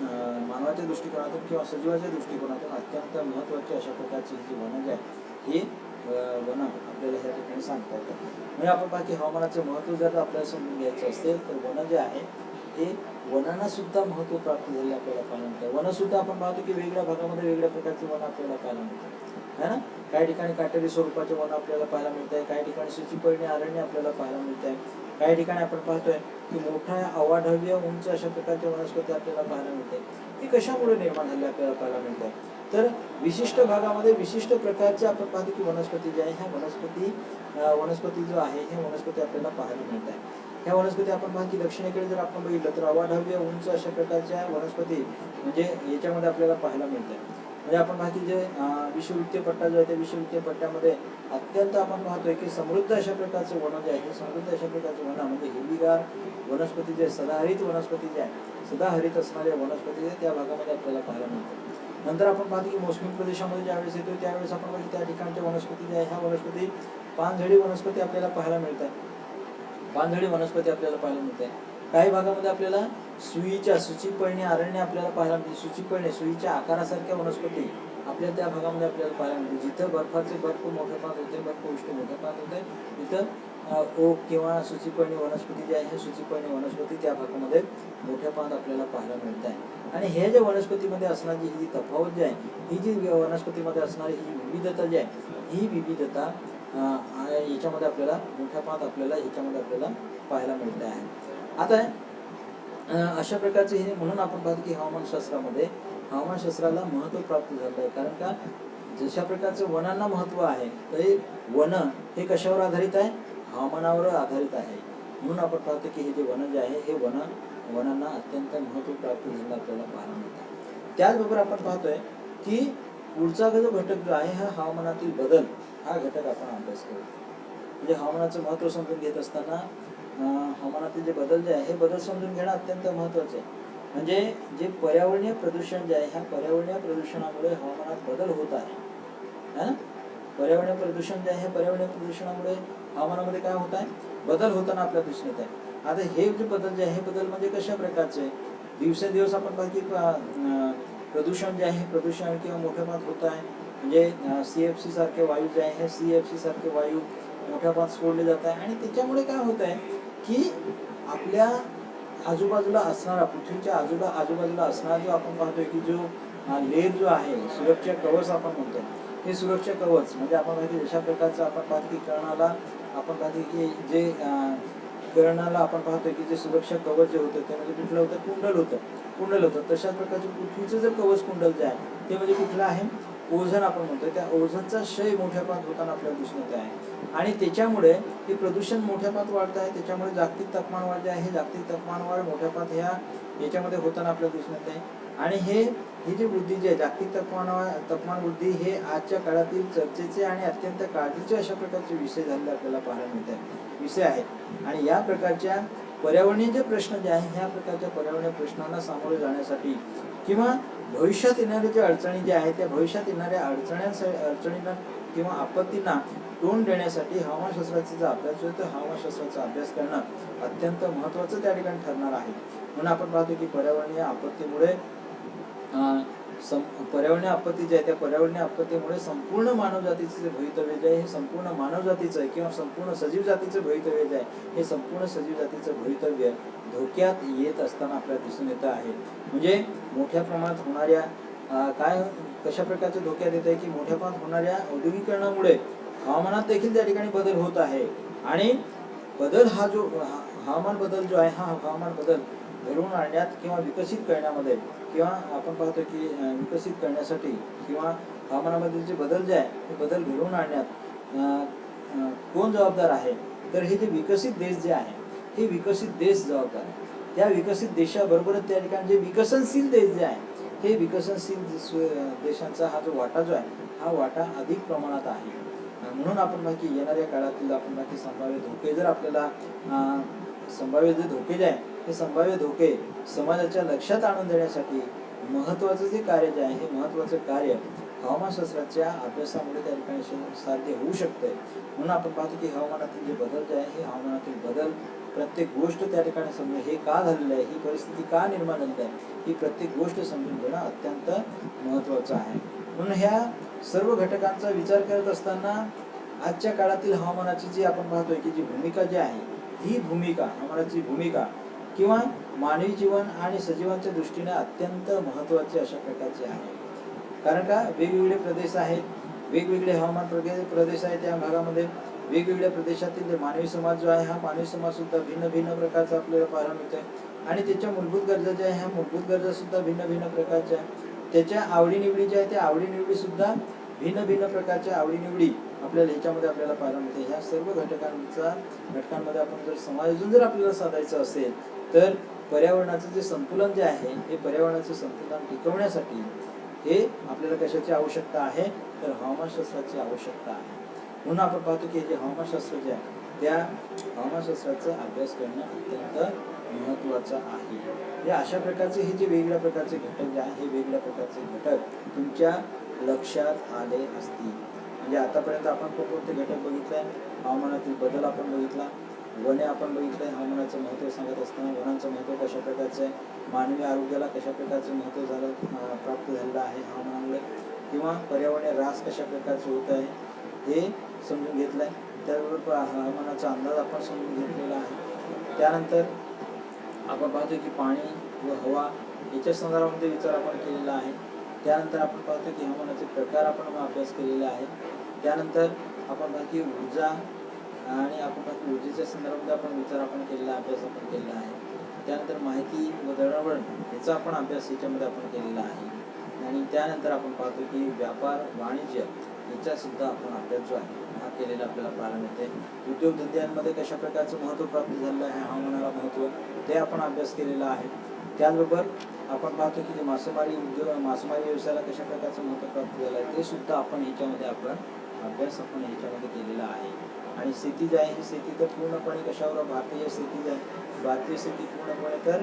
मानवाच्या दृष्टिकोनातून किंवा सजीवाच्या दृष्टिकोनातून अत्यंत महत्त्वाची अशा प्रकारची जी वन जे आहे हे वन आपल्याला ह्या ठिकाणी सांगता येतात। म्हणजे आपण पाहतो की हवामानाचं महत्त्व जर आपल्याला समजून घ्यायचं असेल तर वन जे आहे हे वनांना सुद्धा महत्त्व प्राप्त झालेलं आपल्याला पाहायला मिळतं। वन सुद्धा आपण पाहतो की वेगवेगळ्या भागामध्ये वेगळ्या प्रकारचे वन आपल्याला पाहायला मिळतात है ना। काही ठिकाणी काटेरी स्वरूपाचे वन आपल्याला पाहायला मिळत आहे, काही ठिकाणी सूचीपर्णी अरण्य आपल्याला पाहायला मिळत आहे, काही ठिकाणी आपण पाहतोय की मोठ्या अवाढव्य उंच अशा प्रकारच्या वनस्पती आपल्याला पाहायला मिळते। ती कशामुळे निर्माण झाली आपल्याला पाहायला मिळते तर विशिष्ट भागामध्ये विशिष्ट प्रकारचे आपण पाहतो की वनस्पती जी आहे ह्या वनस्पती जो आहे हे वनस्पती आपल्याला पाहायला मिळत आहे। ह्या वनस्पती आपण पाहतो की दक्षिणेकडे जर आपण बघितलं तर अवाढव्य उंच अशा प्रकारच्या वनस्पती म्हणजे याच्यामध्ये आपल्याला पाहायला मिळते। म्हणजे आपण पाहतो की जे विषुववृत्तीय पट्टा जो आहे त्या विषुववृत्तीय पट्ट्यामध्ये अत्यंत आपण पाहतोय की समृद्ध अशा प्रकारचे वन जे आहे समृद्ध अशा प्रकारचे वन म्हणजे हिरवीगार वनस्पती जे सदाहरित वनस्पती जे आहे सदाहरित असणाऱ्या वनस्पती त्या भागामध्ये आपल्याला पाहायला मिळतात। नंतर आपण पाहतो की मोसमी प्रदेशामध्ये ज्यावेळेस येतो त्यावेळेस आपण पाहतो त्या ठिकाणच्या वनस्पती ज्या आहे ह्या वनस्पती पानझडी वनस्पती आपल्याला पाहायला मिळतात, पानझडी वनस्पती आपल्याला पाहायला मिळते। काही भागामध्ये आपल्याला सूचीपर्णी अरण्य आपल्याला पाहायला मिळते, सुईच्या आकारासारख्या वनस्पती आपल्याला त्या भागामध्ये आपल्याला पाहायला मिळते। जिथं बर्फ मोठ्या पात होते, बर्फ उष्ण मोठ्या पात होते तिथं ओक किंवा सूचीपर्णी वनस्पती जी आहे हे सूचीपर्णी वनस्पती त्या भागामध्ये मोठ्या पात आपल्याला पाहायला मिळत आहे। आणि हे जे वनस्पतीमध्ये असणारी ही जी तफावत जी आहे ही जी वनस्पतीमध्ये असणारी ही विविधता जी आहे ही विविधता याच्यामध्ये आपल्याला मोठ्या पात आपल्याला ह्याच्यामध्ये आपल्याला पाहायला मिळते आहे। आता अशा प्रकारचे हे म्हणून आपण पाहतो की हवामानशास्त्राला महत्त्व प्राप्त झालं आहे, कारण का जशा प्रकारचं वनांना महत्त्व आहे तर वन हे कशावर आधारित आहे, हवामानावर आधारित आहे। म्हणून आपण पाहतो की हे जे वन जे आहे हे वनांना अत्यंत महत्त्व प्राप्त झालेलं आपल्याला पाहायला मिळतं। त्याचबरोबर आपण पाहतोय की पुढचा जो घटक जो आहे हा हवामानातील बदल हा घटक आपण अभ्यास करू। म्हणजे हवामानाचं महत्त्व समजून घेत असताना हवामानातील जे बदल जे आहे हे बदल समजून घेणं अत्यंत महत्त्वाचं आहे. म्हणजे जे पर्यावरणीय प्रदूषण जे आहे ह्या पर्यावरणीय प्रदूषणामुळे हवामानात बदल होत आहे है ना. पर्यावरणीय प्रदूषण जे आहे पर्यावरणीय प्रदूषणामुळे हवामानामध्ये काय होत आहे, बदल होताना आपल्याला दिसून येत आहे. आता हे जे बदल जे आहे हे बदल म्हणजे कशा प्रकारचे, दिवसेंदिवस आपण पाहतो की प्रदूषण जे आहे प्रदूषण किंवा मोठ्या प्रमाणात होत आहे. म्हणजे CFC सारखे वायू जे आहे हे CFC सारखे वायू मोठ्या प्रमाणात सोडले जात आहे आणि त्याच्यामुळे काय होत आहे की आपल्या आजूबाजूला असणारा पृथ्वीच्या आजूबाजूला असणारा जो आपण पाहतोय की जो लेयर जो आहे सुरक्षा कवच आपण म्हणतो, हे सुरक्षा कवच म्हणजे आपण पाहतो जशा प्रकारचं आपण पाहतो की कर्णाला आपण पाहतो की जे कर्णाला आपण पाहतोय की जे सुरक्षा कवच जे होतं ते म्हणजे कुठलं होतं, कुंडल होतं. तशाच प्रकारचं पृथ्वीचं जर कवच कुंडल जे आहे ते म्हणजे कुठलं आहे, ओझोन आपण म्हणतोय. त्या ओझोनचा क्षय मोठ्या प्रमाणात होताना आपल्याला दिसून येत आहे आणि त्याच्यामुळे हे प्रदूषण मोठ्या प्रमाणात वाढत आहे. त्याच्यामुळे जागतिक तापमानवाढ जे आहे जागतिक तापमानवाढ मोठ्या प्रमाणात याच्यामध्ये होताना आपल्याला दिसून येत आहे. आणि ही जी वृद्धी जी आहे जागतिक तापमान वृद्धी हे आजच्या काळातील चर्चेचे आणि अत्यंत काळजीचे अशा प्रकारचे विषय झालेले आपल्याला पाहायला मिळत आहे, विषय आहेत. आणि या प्रकारच्या पर्यावरणीय जे प्रश्न जे आहे ह्या प्रकारच्या पर्यावरणीय प्रश्नांना सामोरे जाण्यासाठी किंवा भविष्यात येणाऱ्या ज्या अडचणी ज्या आहेत त्या भविष्यात येणाऱ्या अडचणींना किंवा आपत्तींना तोंड देण्यासाठी हवामानशास्त्राचा जो अभ्यास होतो तर हवामानशास्त्राचा अभ्यास करणं अत्यंत महत्त्वाचं त्या ठिकाणी ठरणार आहे. म्हणून आपण पाहतो की पर्यावरणीय आपत्तीमुळे पर्यावरणीय आपत्ती जे आहे त्या पर्यावरणीय आपत्तीमुळे संपूर्ण मानवजातीचे जे भवितव्य जे आहे हे संपूर्ण मानवजातीचं आहे किंवा संपूर्ण सजीव जातीचं भवितव्य जे आहे हे संपूर्ण सजीव जातीचं भवितव्य धोक्यात येत असताना आपल्याला दिसून येत आहे. म्हणजे मोठ्या प्रमाणात होणाऱ्या कशा प्रकारचे धोक्यात येत आहे की मोठ्या प्रमाणात होणाऱ्या औद्योगिकरणामुळे हवामानात देखील त्या ठिकाणी बदल होत आहे. आणि बदल हा जो हवामान बदल जो आहे हा हवामान बदल घडवून आणण्यात किंवा विकसित करण्यामध्ये किंवा आपण पाहतो की विकसित करण्यासाठी किंवा हवामानामधील जे बदल जे आहे हे बदल घडवून आणण्यात कोण जबाबदार आहे, तर हे जे विकसित देश जे आहे हे विकसित देश जबाबदार आहे. त्या विकसित देशाबरोबरच त्या ठिकाणी जे विकसनशील देश जे आहे हे विकसनशील देशांचा हा जो वाटा जो आहे हा वाटा अधिक प्रमाणात आहे. म्हणून आपण बाकी येणाऱ्या काळातील आपण बाकी संभाव्य धोके जर आपल्याला संभाव्य जे धोके जे आहे हे संभाव्य धोके समाजाच्या लक्षात आणून देण्यासाठी महत्त्वाचं जे कार्य जे आहे हे महत्त्वाचं कार्य हवामानशास्त्राच्या अभ्यासामुळे त्या ठिकाणी साध्य होऊ शकते. म्हणून आपण पाहतो की हवामानातील जे बदल जे आहे हे हवामानातील बदल प्रत्येक गोष्ट त्या ठिकाणी समजून हे का झालेलं आहे, ही परिस्थिती का निर्माण झालेली आहे, ही प्रत्येक गोष्ट समजून घेणं अत्यंत महत्त्वाचं आहे. म्हणून ह्या सर्व घटकांचा विचार करत असताना आजच्या काळातील हवामानाची जी आपण पाहतोय की जी भूमिका जी आहे ही भूमिका हवामानाची भूमिका किंवा मानवी जीवन आणि सजीवांच्या दृष्टीने अत्यंत महत्त्वाची अशा प्रकारची आहे. कारण का वेगवेगळे प्रदेश आहेत, वेगवेगळे हवामान प्रदेश आहेत, त्या भागामध्ये वेगवेगळ्या प्रदेशातील जे मानवी समाज जो आहे हा मानवी समाज सुद्धा भिन्न भिन्न प्रकारचा आपल्याला पाहायला मिळतोय. आणि त्याच्या मूलभूत गरजा ज्या आहे ह्या मूलभूत गरजा सुद्धा भिन्न भिन्न प्रकारच्या, त्याच्या आवडीनिवडी ज्या आहे त्या आवडीनिवडी सुद्धा भिन्न भिन्न प्रकारच्या आवडीनिवडी आपल्याला ह्याच्यामध्ये आपल्याला पाहायला मिळते. ह्या सर्व घटकांमध्ये आपण जर समायोजन जर आपल्याला साधायचं असेल तर पर्यावरणाचं जे संतुलन जे आहे हे पर्यावरणाचे संतुलन टिकवण्यासाठी हे आपल्याला कशाची आवश्यकता आहे, तर हवामानशास्त्राची आवश्यकता आहे. म्हणून आपण पाहतो की जे हवामानशास्त्र जे आहे त्या हवामानशास्त्राचा अभ्यास करणं अत्यंत महत्त्वाचं आहे. हे अशा प्रकारचे हे जे वेगवेगळ्या प्रकारचे घटक जे आहे हे वेगवेगळ्या प्रकारचे घटक तुमच्या लक्षात आले असतील. म्हणजे आतापर्यंत आपण कोणते घटक बघितले, हवामानातील बदल आपण बघितला, वने आपण बघितलंय, हवामानाचं महत्त्व सांगत असताना वनांचं महत्त्व कशा प्रकारचं आहे, मानवी आरोग्याला कशा प्रकारचं महत्त्व प्राप्त झालेलं आहे हवामानामुळे, किंवा पर्यावरणीय ऱ्हास कशा प्रकारचं होत आहे हे समजून घेतलंय. त्याबरोबर हवामानाचा अंदाज आपण समजून घेतलेला आहे. त्यानंतर आपण पाहतो की पाणी व हवा याच्या संदर्भामध्ये विचार आपण केलेला आहे. त्यानंतर आपण पाहतो की हवामानाचे प्रकार आपण अभ्यास केलेला आहे. त्यानंतर आपण पाहतो की ऊर्जा आणि आपण पाहतो ऊर्जेच्या संदर्भामध्ये आपण विचार आपण केलेला अभ्यास आपण केलेला आहे. त्यानंतर माहिती व दळणवळण याचा आपण अभ्यास याच्यामध्ये आपण केलेला आहे. आणि त्यानंतर आपण पाहतो की व्यापार वाणिज्य याचा सुद्धा आपण अभ्यास जो आहे हा केलेला आपल्याला पाहायला मिळते. उद्योगधंद्यांमध्ये कशा प्रकारचं महत्त्व प्राप्त झालेलं आहे हवामानाला महत्त्व ते आपण अभ्यास केलेला आहे. त्याचबरोबर आपण पाहतो की जे मासेमारी व्यवसायाला कशा प्रकारचं महत्त्व प्राप्त झालं आहे ते सुद्धा आपण ह्याच्यामध्ये आपण अभ्यास आपण ह्याच्यामध्ये केलेला आहे. आणि शेती आहे ही शेती तर पूर्णपणे कशावर भारतीय शेती भारतीय शेती पूर्णपणे तर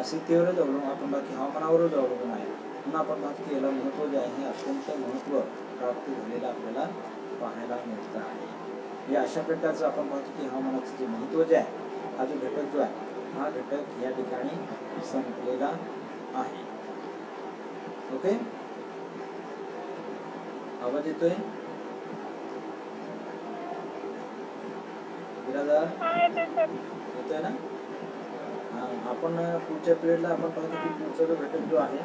शेतीवरच अवलंबून आपण बाकी हवामानावरच अवलंबून आहे. म्हणून आपण पाहतो याला महत्त्व जे आहे हे अत्यंत महत्त्व प्राप्त झालेलं आपल्याला पाहायला मिळतं आहे. हे अशा प्रकारचं आपण पाहतो की हवामानाचं जे महत्त्व जे आहे हा जो घटक जो आहे हा घटक या ठिकाणी संपलेला आहे. ओके, आवाज येतोय बिरादार? येतोय ना? आपण पुढच्या पिरियडला आपण पाहतो की पुढचा जो घटक जो आहे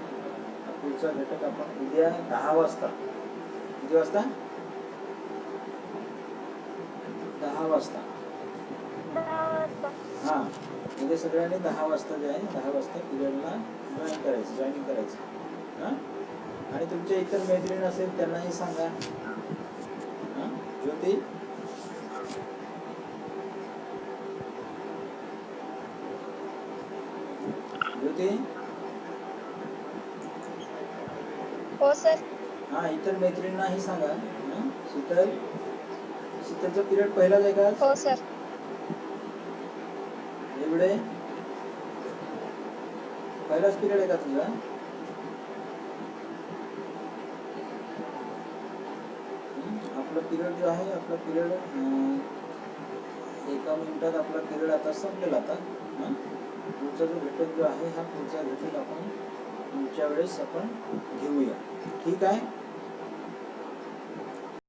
पुढचा घटक आपण उद्या 10 वाजता किती वाजता 10 वाजता हां उद्या सगळ्यांनी 10 वाजता जे आहे 10 वाजता पिरियडला जॉईनिंग करायचं हां. आणि तुमच्या इतर मैत्रीण असेल त्यांनाही सांगा हां. ज्योती ज्योती हो सर. हां इतर मैत्रिणींनाही सांगा हां. शीतलचा पिरियड पहिलाच आहे का? हो सर. एवढे पहिलाच पिरियड आहे का तुझा? आपला पिरियड जो आहे आपला पिरियड 1 मिनिटात आपला पिरियड आता संपलेला आता हां. पुढचा जो घटक जो आहे हा पुढचा घटक आपण पुढच्या वेळेस आपण घेऊया. ठीक आहे.